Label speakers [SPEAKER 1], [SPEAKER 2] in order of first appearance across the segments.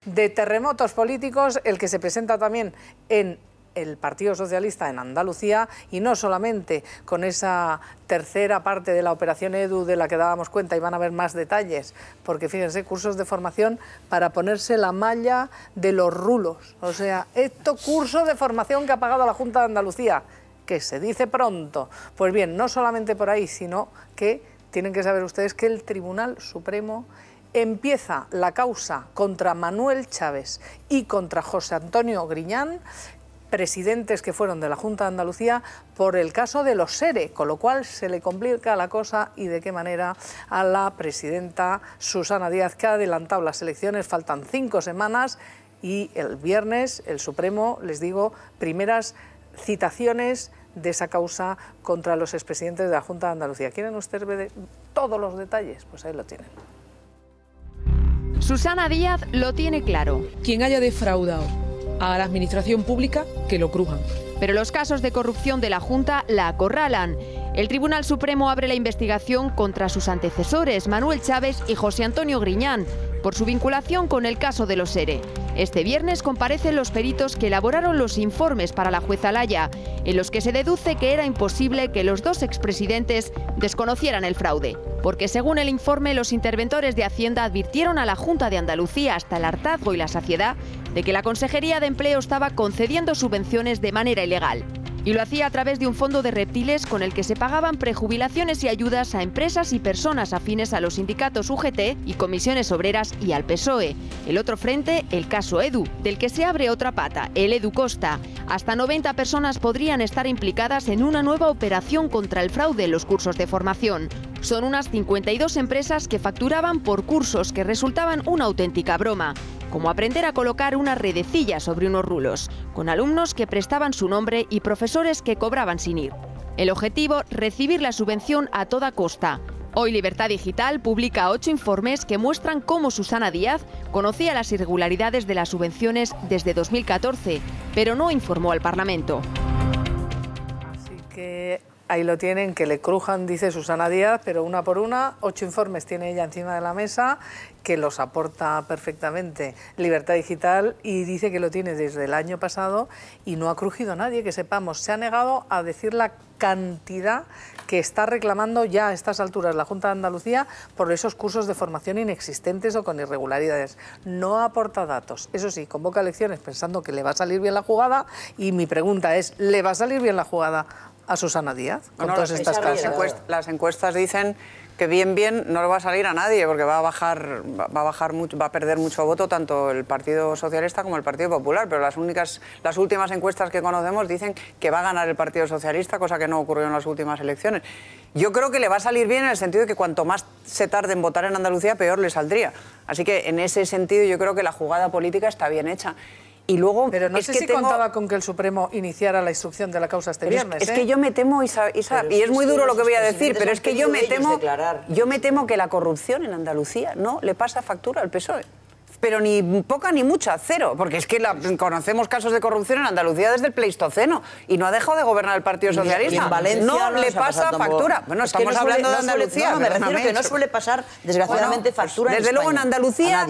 [SPEAKER 1] De terremotos políticos, el que se presenta también en el Partido Socialista en Andalucía, y no solamente con esa tercera parte de la operación EDU de la que dábamos cuenta, y van a haber más detalles, porque fíjense, cursos de formación para ponerse la malla de los rulos. O sea, estos cursos de formación que ha pagado la Junta de Andalucía, que se dice pronto. Pues bien, no solamente por ahí, sino que tienen que saber ustedes que el Tribunal Supremo empieza la causa contra Manuel Chaves y contra José Antonio Griñán, presidentes que fueron de la Junta de Andalucía, por el caso de los SERE, con lo cual se le complica la cosa, y de qué manera, a la presidenta Susana Díaz, que ha adelantado las elecciones. Faltan 5 semanas y el viernes el Supremo, les digo, primeras citaciones de esa causa contra los expresidentes de la Junta de Andalucía. ¿Quieren ustedes ver todos los detalles? Pues ahí lo tienen.
[SPEAKER 2] Susana Díaz lo tiene claro.
[SPEAKER 3] Quien haya defraudado a la administración pública, que lo crujan.
[SPEAKER 2] Pero los casos de corrupción de la Junta la acorralan. El Tribunal Supremo abre la investigación contra sus antecesores, Manuel Chaves y José Antonio Griñán, por su vinculación con el caso de los SERE. Este viernes comparecen los peritos que elaboraron los informes para la jueza Laya, en los que se deduce que era imposible que los dos expresidentes desconocieran el fraude. Porque según el informe, los interventores de Hacienda advirtieron a la Junta de Andalucía hasta el hartazgo y la saciedad de que la Consejería de Empleo estaba concediendo subvenciones de manera ilegal. Y lo hacía a través de un fondo de reptiles con el que se pagaban prejubilaciones y ayudas a empresas y personas afines a los sindicatos UGT y comisiones obreras y al PSOE. El otro frente, el caso EDU, del que se abre otra pata, el EDU Costa. Hasta 90 personas podrían estar implicadas en una nueva operación contra el fraude en los cursos de formación. Son unas 52 empresas que facturaban por cursos que resultaban una auténtica broma, como aprender a colocar una redecilla sobre unos rulos, con alumnos que prestaban su nombre y profesores que cobraban sin ir. El objetivo, recibir la subvención a toda costa. Hoy Libertad Digital publica 8 informes que muestran cómo Susana Díaz conocía las irregularidades de las subvenciones desde 2014, pero no informó al Parlamento.
[SPEAKER 1] Así que ahí lo tienen, que le crujan, dice Susana Díaz, pero una por una. 8 informes tiene ella encima de la mesa, que los aporta perfectamente Libertad Digital, y dice que lo tiene desde el año pasado y no ha crujido nadie, que sepamos. Se ha negado a decir la cantidad que está reclamando ya a estas alturas la Junta de Andalucía por esos cursos de formación inexistentes o con irregularidades. No aporta datos. Eso sí, convoca elecciones pensando que le va a salir bien la jugada, y mi pregunta es, ¿le va a salir bien la jugada a Susana Díaz con todas estas causas?
[SPEAKER 4] Las encuestas dicen que bien no le va a salir a nadie, porque va a perder mucho voto tanto el Partido Socialista como el Partido Popular, pero las últimas encuestas que conocemos dicen que va a ganar el Partido Socialista, cosa que no ocurrió en las últimas elecciones. Yo creo que le va a salir bien en el sentido de que cuanto más se tarde en votar en Andalucía, peor le saldría. Así que en ese sentido yo creo que la jugada política está bien hecha. Y luego,
[SPEAKER 1] pero no sé si contaba con que el Supremo iniciara la instrucción de la causa este viernes.
[SPEAKER 4] Es que yo me temo, Isa, y es muy duro lo que voy a decir, pero es que yo me temo que la corrupción en Andalucía no le pasa factura al PSOE. Pero ni poca ni mucha, cero, porque es que conocemos casos de corrupción en Andalucía desde el Pleistoceno y no ha dejado de gobernar el Partido Socialista.
[SPEAKER 5] Y en Valencia
[SPEAKER 4] no le pasa factura. Bueno, estamos hablando de Andalucía.
[SPEAKER 5] No, me refiero que no suele pasar, desgraciadamente, factura
[SPEAKER 4] desde luego en Andalucía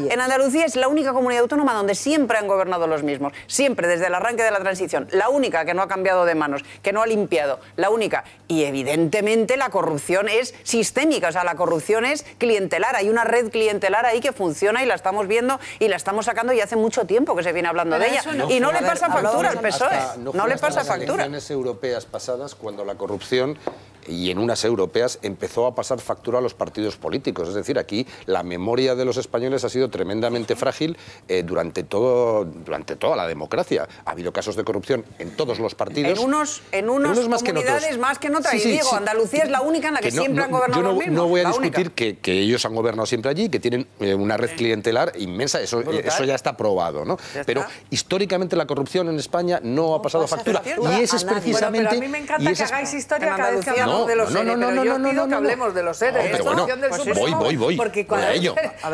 [SPEAKER 4] es la única comunidad autónoma donde siempre han gobernado los mismos, siempre desde el arranque de la transición, la única que no ha cambiado de manos, que no ha limpiado, la única. Y evidentemente la corrupción es sistémica, o sea, la corrupción es clientelar, hay una red clientelar ahí que funciona y la estamos viendo y la estamos sacando, y hace mucho tiempo que se viene hablando de ella. Y no le pasa factura al PSOE. No le pasa factura.
[SPEAKER 6] En las elecciones europeas pasadas, cuando la corrupción, y en unas europeas, empezó a pasar factura a los partidos políticos. Es decir, aquí la memoria de los españoles ha sido tremendamente frágil durante toda la democracia. Ha habido casos de corrupción en todos los partidos.
[SPEAKER 4] En unas comunidades más que en otras. Y digo, Andalucía es la única en la que siempre han gobernado los mismos.
[SPEAKER 6] No voy a discutir que ellos han gobernado siempre allí, que tienen una red clientelar inmensa. Eso ya está probado, ¿no? Pero históricamente la corrupción en España no ha pasado factura. Y ese es precisamente...
[SPEAKER 1] Pero a mí me encanta que hagáis historia cada vez que hablamos. hablamos de los seres, pero yo pido que hablemos de los seres.
[SPEAKER 6] Pero bueno, voy.
[SPEAKER 1] Porque cuando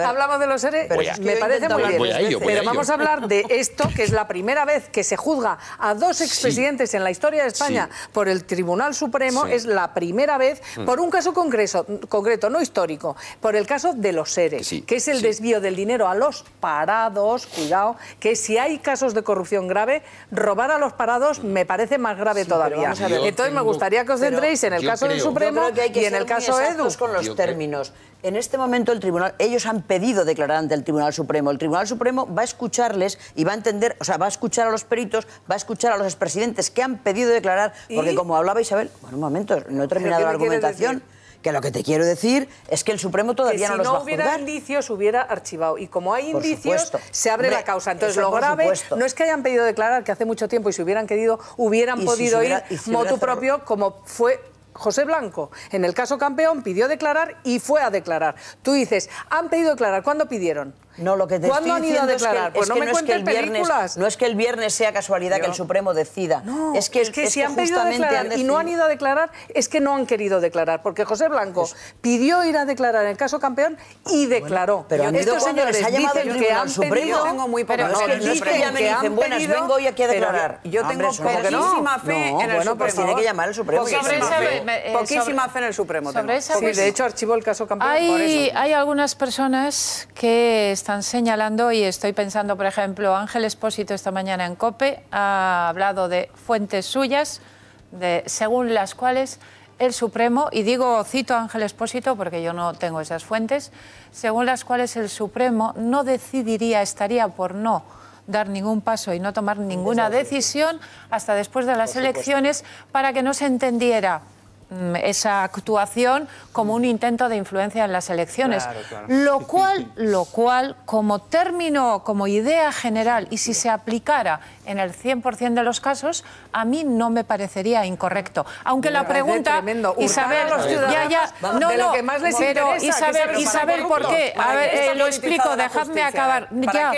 [SPEAKER 1] hablamos de los seres, me
[SPEAKER 5] yo
[SPEAKER 1] parece muy bien.
[SPEAKER 6] voy a ello.
[SPEAKER 1] Pero vamos a hablar de esto, que es la primera vez que se juzga a dos expresidentes en la historia de España por el Tribunal Supremo. Es la primera vez por un caso concreto, no histórico, por el caso de los seres, que es el desvío del dinero a los parados. Cuidado, que si hay casos de corrupción grave, robar a los parados me parece más grave todavía. Entonces me gustaría que os centréis en el caso del Supremo y en el caso Edu.
[SPEAKER 5] Con los términos. En este momento el tribunal, ellos han pedido declarar ante el Tribunal Supremo. El Tribunal Supremo va a escucharles y va a entender, o sea, va a escuchar a los peritos, va a escuchar a los expresidentes que han pedido declarar, porque como hablaba Isabel, bueno, un momento, no he terminado la argumentación. Que lo que te quiero decir es que el Supremo todavía no los va a juzgar.
[SPEAKER 1] Si no hubiera indicios, hubiera archivado. Y como hay indicios, se abre la causa. Entonces, lo grave no es que hayan pedido declarar, que hace mucho tiempo, y si hubieran querido, hubieran podido ir motu propio, como fue José Blanco. En el caso Campeón pidió declarar y fue a declarar. Tú dices, han pedido declarar. ¿Cuándo pidieron?
[SPEAKER 5] No, lo que te
[SPEAKER 1] ¿Cuándo han ido a declarar? Pues no me cuenten películas.
[SPEAKER 5] No es que el viernes sea casualidad que el Supremo decida.
[SPEAKER 1] No, es que si han pedido declarar y no han ido a declarar, es que no han querido declarar. Porque José Blanco pidió ir a declarar en el caso Campeón y declaró.
[SPEAKER 5] Pero
[SPEAKER 1] estos señores dicen que han pedido...
[SPEAKER 4] Tengo muy poca
[SPEAKER 5] dicen, buenas, vengo hoy aquí a declarar.
[SPEAKER 4] Yo tengo poquísima fe en el Supremo.
[SPEAKER 5] Pues tiene que llamar al Supremo.
[SPEAKER 4] Poquísima fe en el Supremo.
[SPEAKER 1] Sí, de hecho archivó el caso Campeón.
[SPEAKER 7] Hay algunas personas que están señalando, y estoy pensando, por ejemplo, Ángel Expósito esta mañana en COPE ha hablado de fuentes suyas, según las cuales el Supremo, y cito a Ángel Expósito porque yo no tengo esas fuentes, según las cuales el Supremo no decidiría, estaría por no dar ningún paso y no tomar ninguna decisión hasta después de las elecciones, para que no se entendiera esa actuación como un intento de influencia en las elecciones. Lo cual, como término, como idea general, y si se aplicara en el 100% de los casos, a mí no me parecería incorrecto. Aunque la pregunta, Isabel, lo que más les interesa, pero Isabel, ¿por qué? A ver, lo explico, dejadme acabar. Pero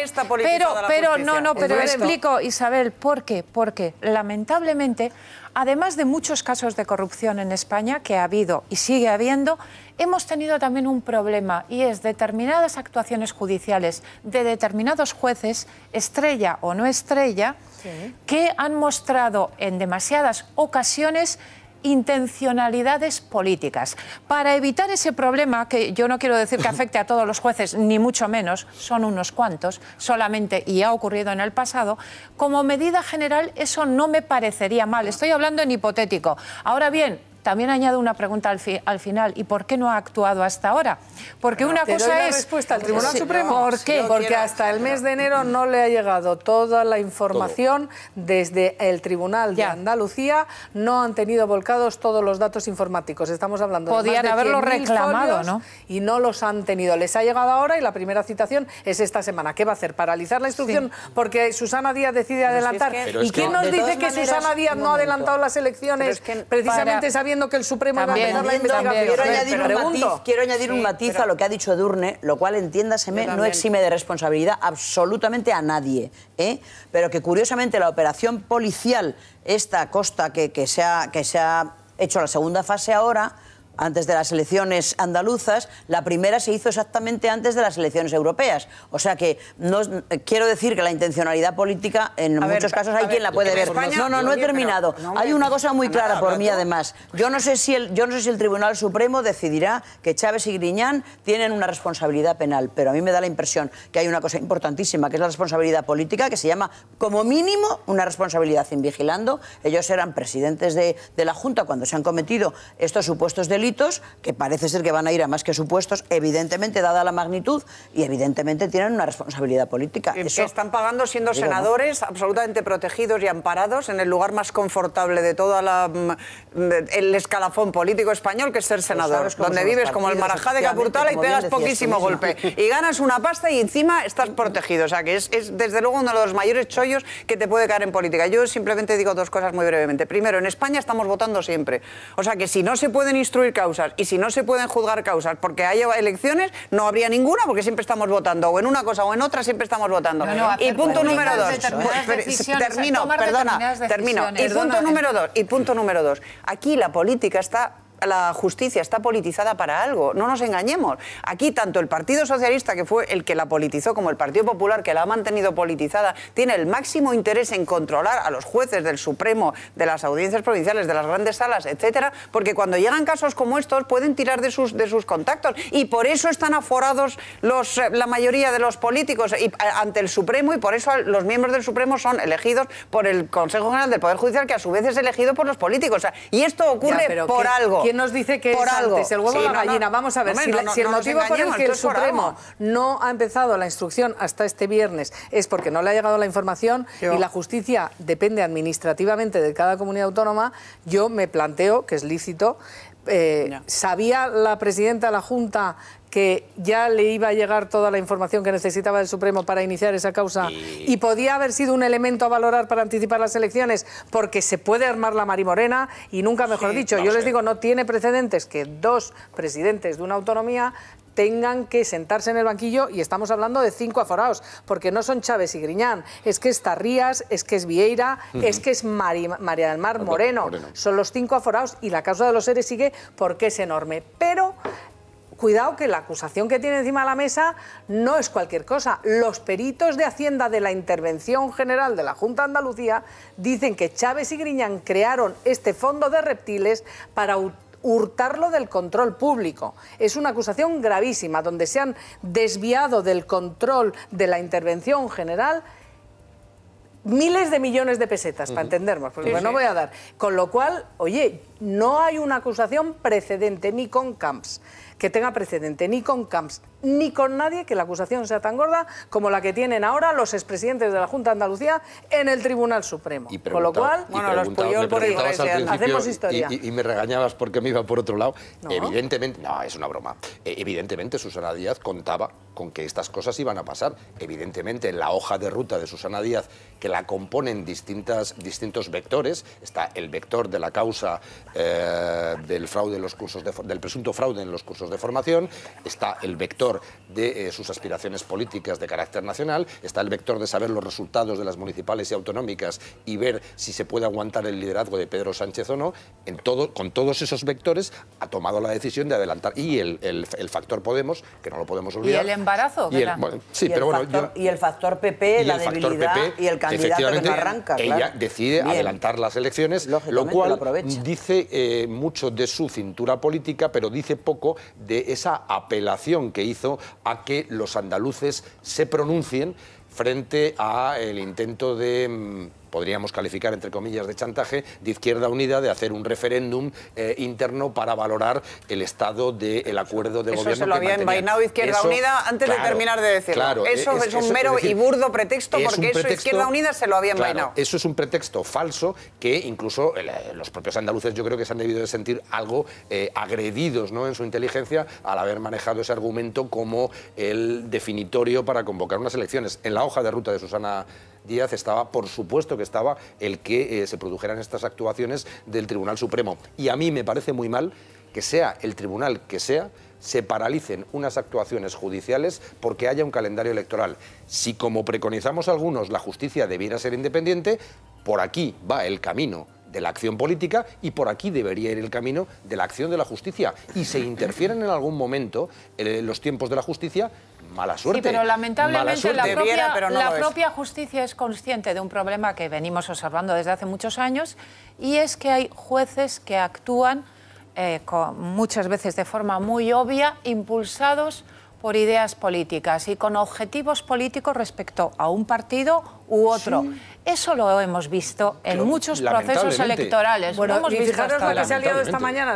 [SPEAKER 7] explico, Isabel, ¿por qué? Porque lamentablemente, además de muchos casos de corrupción en España, que ha habido y sigue habiendo, hemos tenido también un problema, y es determinadas actuaciones judiciales de determinados jueces, estrella o no estrella, que han mostrado en demasiadas ocasiones intencionalidades políticas. Para evitar ese problema, que yo no quiero decir que afecte a todos los jueces, ni mucho menos, son unos cuantos solamente, y ha ocurrido en el pasado, como medida general eso no me parecería mal. Estoy hablando en hipotético. Ahora bien, también añado una pregunta al final. ¿Y por qué no ha actuado hasta ahora? Porque una cosa es...
[SPEAKER 1] respuesta al Tribunal Supremo.
[SPEAKER 7] ¿Por qué?
[SPEAKER 1] Porque hasta el mes de enero no le ha llegado toda la información desde el Tribunal de Andalucía. No han tenido volcados todos los datos informáticos. Estamos hablando de
[SPEAKER 7] podían
[SPEAKER 1] más de
[SPEAKER 7] haberlo
[SPEAKER 1] 100.000
[SPEAKER 7] reclamado,
[SPEAKER 1] folios,
[SPEAKER 7] ¿no?
[SPEAKER 1] Y no los han tenido. Les ha llegado ahora y la primera citación es esta semana. ¿Qué va a hacer? ¿Paralizar la instrucción porque Susana Díaz decide adelantar? ¿Y quién nos dice que Susana Díaz no ha adelantado las elecciones precisamente sabiendo que el Supremo...
[SPEAKER 5] Quiero añadir un matiz a lo que ha dicho Edurne, lo cual, entiéndaseme, no exime de responsabilidad absolutamente a nadie, pero que curiosamente la operación policial, esta costa que se ha hecho la segunda fase ahora, antes de las elecciones andaluzas, la primera se hizo exactamente antes de las elecciones europeas. O sea que quiero decir que la intencionalidad política, en muchos casos hay quien la puede ver. No he terminado. Hay una cosa muy clara por mí, además. Yo no sé si el Tribunal Supremo decidirá que Chaves y Griñán tienen una responsabilidad penal, pero a mí me da la impresión que hay una cosa importantísima, que es la responsabilidad política, que se llama, como mínimo, una responsabilidad invigilando. Ellos eran presidentes de la Junta cuando se han cometido estos supuestos delitos, que parece ser que van a ir a más que supuestos, evidentemente, dada la magnitud, y evidentemente tienen una responsabilidad política.
[SPEAKER 4] Eso, están pagando siendo senadores, absolutamente protegidos y amparados en el lugar más confortable de todo el escalafón político español, que es ser senador, donde vives como el Marajá de Capurtala y pegas poquísimo golpe. Y ganas una pasta y encima estás protegido. O sea, que es desde luego uno de los mayores chollos que te puede caer en política. Yo simplemente digo dos cosas muy brevemente. Primero, en España estamos votando siempre. O sea, que si no se pueden instruir causas y si no se pueden juzgar causas porque haya elecciones, no habría ninguna, porque siempre estamos votando, o en una cosa o en otra siempre estamos votando. Y punto número dos. Termino. Y punto número dos. Aquí la política está la justicia está politizada para algo, no nos engañemos. Aquí tanto el Partido Socialista, que fue el que la politizó, como el Partido Popular, que la ha mantenido politizada, tiene el máximo interés en controlar a los jueces del Supremo, de las audiencias provinciales, de las grandes salas, etcétera, porque cuando llegan casos como estos pueden tirar de sus contactos, y por eso están aforados la mayoría de los políticos ante el Supremo, y por eso los miembros del Supremo son elegidos por el Consejo General del Poder Judicial, que a su vez es elegido por los políticos. O sea, y esto ocurre por algo.
[SPEAKER 1] ¿Quién nos dice que
[SPEAKER 4] por
[SPEAKER 1] es
[SPEAKER 4] algo?
[SPEAKER 1] antes el huevo o la gallina? Vamos a ver, si el motivo por el que el Supremo no ha empezado la instrucción hasta este viernes es porque no le ha llegado la información y la justicia depende administrativamente de cada comunidad autónoma, yo me planteo que es lícito. ¿Sabía la presidenta de la Junta que ya le iba a llegar toda la información que necesitaba el Supremo para iniciar esa causa y podía haber sido un elemento a valorar para anticipar las elecciones, porque se puede armar la marimorena y nunca mejor dicho? Yo les digo, no tiene precedentes que dos presidentes de una autonomía tengan que sentarse en el banquillo, y estamos hablando de 5 aforados, porque no son Chávez y Griñán, es que es Tarrías, es que es Vieira, es que es María del Mar Moreno. Son los 5 aforados y la causa de los ERE sigue porque es enorme. Pero cuidado, que la acusación que tiene encima de la mesa no es cualquier cosa. Los peritos de Hacienda de la Intervención General de la Junta de Andalucía dicen que Chávez y Griñán crearon este fondo de reptiles para hurtarlo del control público. Es una acusación gravísima, donde se han desviado del control de la Intervención General miles de millones de pesetas, para entendernos, porque no voy a dar. Con lo cual, oye, no hay una acusación precedente ni con Camps, que tenga precedente, ni con Camps, ni con nadie, que la acusación sea tan gorda como la que tienen ahora los expresidentes de la Junta de Andalucía en el Tribunal Supremo. Con lo cual,
[SPEAKER 4] los Puyol por Iglesia,
[SPEAKER 1] hacemos historia.
[SPEAKER 6] Y me regañabas porque me iba por otro lado. No. Evidentemente, no, es una broma. Evidentemente Susana Díaz contaba con que estas cosas iban a pasar. Evidentemente, en la hoja de ruta de Susana Díaz, que la componen distintos vectores, está el vector de la causa del fraude en los cursos del presunto fraude en los cursos de formación, está el vector de sus aspiraciones políticas de carácter nacional, está el vector de saber los resultados de las municipales y autonómicas y ver si se puede aguantar el liderazgo de Pedro Sánchez o no. Con todos esos vectores ha tomado la decisión de adelantar. Y el factor Podemos, que no lo podemos olvidar.
[SPEAKER 7] ¿Y el embarazo?
[SPEAKER 5] Y el factor PP, la debilidad y el candidato que no arranca.
[SPEAKER 6] Ella decide adelantar las elecciones, lo cual dice mucho de su cintura política, pero dice poco de esa apelación que hizo a que los andaluces se pronuncien frente al intento de, podríamos calificar entre comillas de chantaje, de Izquierda Unida, de hacer un referéndum interno para valorar el estado del acuerdo de gobierno.
[SPEAKER 4] Eso se lo había envainado Izquierda Unida antes de terminar de decirlo.
[SPEAKER 6] Claro,
[SPEAKER 4] eso es un mero y burdo pretexto, porque eso Izquierda Unida se lo había envainado.
[SPEAKER 6] Eso es un pretexto falso que incluso los propios andaluces yo creo que se han debido de sentir algo agredidos, ¿no?, en su inteligencia al haber manejado ese argumento como el definitorio para convocar unas elecciones. En la hoja de ruta de Susana Díaz estaba, por supuesto que estaba, el que se produjeran estas actuaciones del Tribunal Supremo. Y a mí me parece muy mal que sea el tribunal que sea, se paralicen unas actuaciones judiciales porque haya un calendario electoral. Si, como preconizamos algunos, la justicia debiera ser independiente, por aquí va el camino de la acción política y por aquí debería ir el camino de la acción de la justicia. Y se interfieren en algún momento en los tiempos de la justicia, mala suerte.
[SPEAKER 7] Sí, pero lamentablemente la
[SPEAKER 4] es.
[SPEAKER 7] propia justicia es consciente de un problema que venimos observando desde hace muchos años, y es que hay jueces que actúan muchas veces de forma muy obvia, impulsados por ideas políticas y con objetivos políticos respecto a un partido u otro. Sí. Eso lo hemos visto en muchos procesos electorales.
[SPEAKER 1] Bueno, y fijaros lo que se ha liado esta mañana.